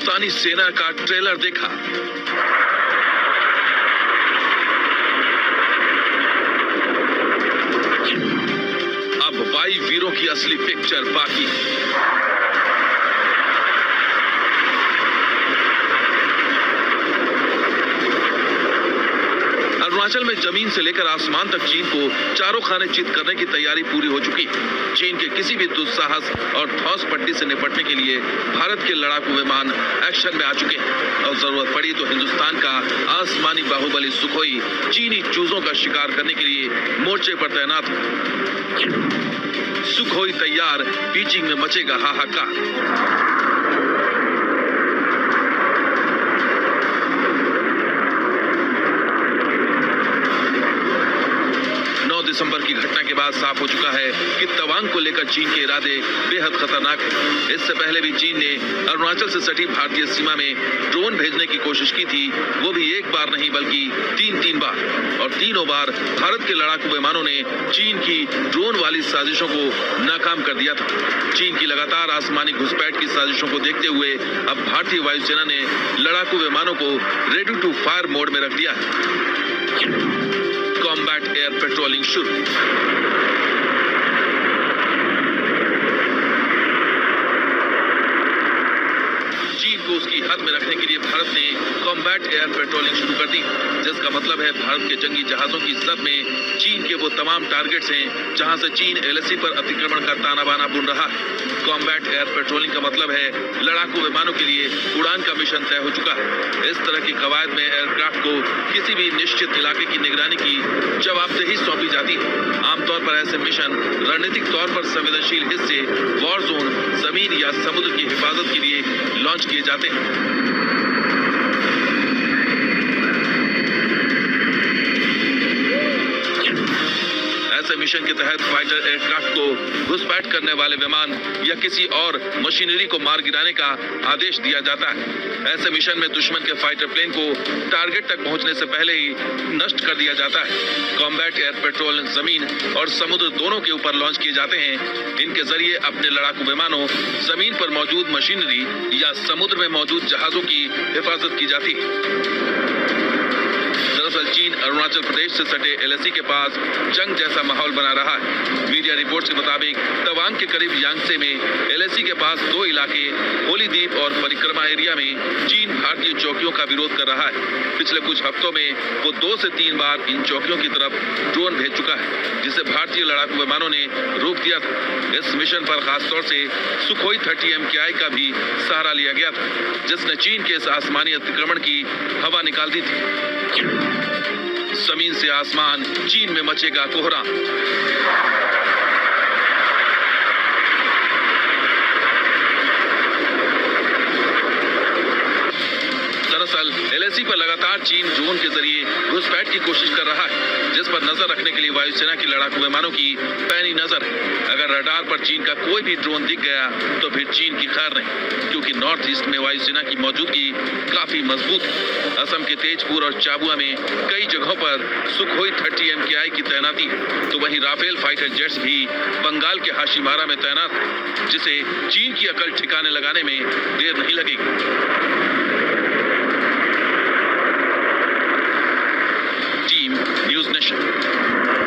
हिंदुस्तानी सेना का ट्रेलर देखा। अब वायु वीरों की असली पिक्चर बाकी। अरुणाचल में जमीन से लेकर आसमान तक चीन को चारों खाने चित करने की तैयारी पूरी हो चुकी। चीन के किसी भी दुस्साहस और ठोस पट्टी से निपटने के लिए भारत के लड़ाकू विमान एक्शन में आ चुके हैं और जरूरत पड़ी तो हिंदुस्तान का आसमानी बाहुबली सुखोई चीनी चूजों का शिकार करने के लिए मोर्चे पर तैनात है। सुखोई तैयार, बीजिंग में मचेगा हाहाकार। 9 दिसंबर की घटना के बाद साफ हो चुका है कि तवांग को लेकर चीन के इरादे बेहद खतरनाक हैं। इससे पहले भी चीन ने अरुणाचल से सटी भारतीय सीमा में ड्रोन भेजने की कोशिश की थी, वो भी एक बार नहीं बल्कि तीन बार, और तीनों बार भारत के लड़ाकू विमानों ने चीन की ड्रोन वाली साजिशों को नाकाम कर दिया था। चीन की लगातार आसमानी घुसपैठ की साजिशों को देखते हुए अब भारतीय वायुसेना ने लड़ाकू विमानों को रेडी टू फायर मोड में रख दिया है। कॉम्बैट एयर पेट्रोलिंग शुरू। चीन को उसकी हद में रखने के लिए भारत ने कॉम्बैट एयर पेट्रोलिंग शुरू कर दी, जिसका मतलब है भारत के जंगी जहाजों की जद में चीन के वो तमाम टारगेट्स हैं जहां से चीन एलएसी पर अतिक्रमण का ताना बाना बुन रहा है। कॉम्बैट एयर पेट्रोलिंग का मतलब है लड़ाकू विमानों के लिए उड़ान का मिशन तय हो चुका है। इस तरह की कवायद में एयरक्राफ्ट को किसी भी निश्चित इलाके की निगरानी की जवाबदेही सौंपी जाती है। आमतौर पर ऐसे मिशन रणनीतिक तौर पर संवेदनशील हिस्से, वॉर जोन, जमीन या समुद्र की हिफाजत के लिए लॉन्च किए जाते हैं। ऐसे मिशन के तहत फाइटर एयरक्राफ्ट को घुसपैठ करने वाले विमान या किसी और मशीनरी को मार गिराने का आदेश दिया जाता है। ऐसे मिशन में दुश्मन के फाइटर प्लेन को टारगेट तक पहुंचने से पहले ही नष्ट कर दिया जाता है। कॉम्बैट एयर पेट्रोल जमीन और समुद्र दोनों के ऊपर लॉन्च किए जाते हैं। इनके जरिए अपने लड़ाकू विमानों, जमीन पर मौजूद मशीनरी या समुद्र में मौजूद जहाजों की हिफाजत की जाती है। दरअसल चीन अरुणाचल प्रदेश से सटे एलएसी के पास जंग जैसा माहौल बना रहा है। मीडिया रिपोर्ट्स के मुताबिक तवांग के करीब यांगसे में एलएसी के पास 2 इलाके होली द्वीप और परिक्रमा एरिया में चीन भारतीय चौकियों का विरोध कर रहा है। पिछले कुछ हफ्तों में वो 2 से 3 बार इन चौकियों की तरफ ड्रोन भेज चुका है, जिसे भारतीय लड़ाकू विमानों ने रोक दिया था। इस मिशन पर खासतौर से सुखोई 30 MKI का भी सहारा लिया गया था, जिसने चीन के इस आसमानी अतिक्रमण की हवा निकाल दी थी। जमीन से आसमान, चीन में मचेगा कोहराम। दरअसल एलएसी पर लगातार चीन ड्रोन के जरिए घुसपैठ की कोशिश कर रहा है, जिस पर नजर रखने के लिए वायुसेना की लड़ाकू विमानों की पैनी नजर है। अगर रडार पर चीन का कोई भी ड्रोन दिख गया तो फिर चीन की खैर नहीं, क्योंकि नॉर्थ ईस्ट में वायुसेना की मौजूदगी काफी मजबूत है। असम के तेजपुर और चाबुआ में कई जगहों पर सुखोई 30 MKI की तैनाती है, तो वहीं राफेल फाइटर जेट्स भी बंगाल के हाशीमारा में तैनात है, जिसे चीन की अकल ठिकाने लगाने में देर नहीं लगेगी।